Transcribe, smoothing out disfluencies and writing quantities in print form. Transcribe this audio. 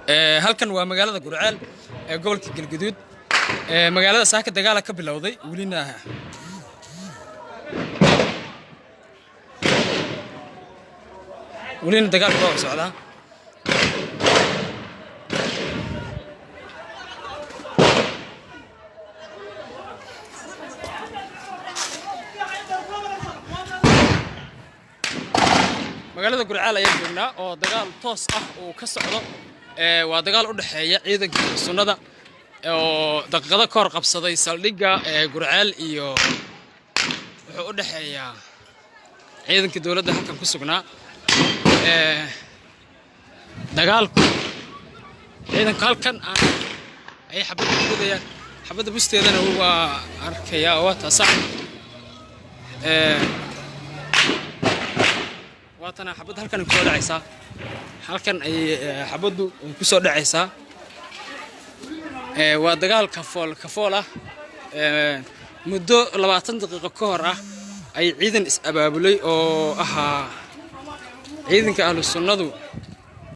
halkan waa magaalada Gurceel ee gobolka Galgaduud magaalada saaka dagaal ka bilowday ولين دقال كويس سعدا magaalada Gurceel ayaa joognaa oo dagaal toos ah oo ka socdo waa dagaal u dhaxeeya ciidanka sunnada oo daqiiqado ka hor qabsaday saldhigga Gurceel iyo wuxuu u dhaxeeyaa ciidanka dawladda halkan ku sugnaa dagaalku ciidanka halkan ay xabad ku ridayaan xabada busteedana waa arkaya oo taasah واتنا حبد هلكن ku soo dhacaysa halkan ay xabadu ku soo dhacaysa waa dagaal ka fool ah muddo 20 daqiiqo ka hor ah ay ciidan is abaabulay oo ahaa ciidanka ahlu sunnadu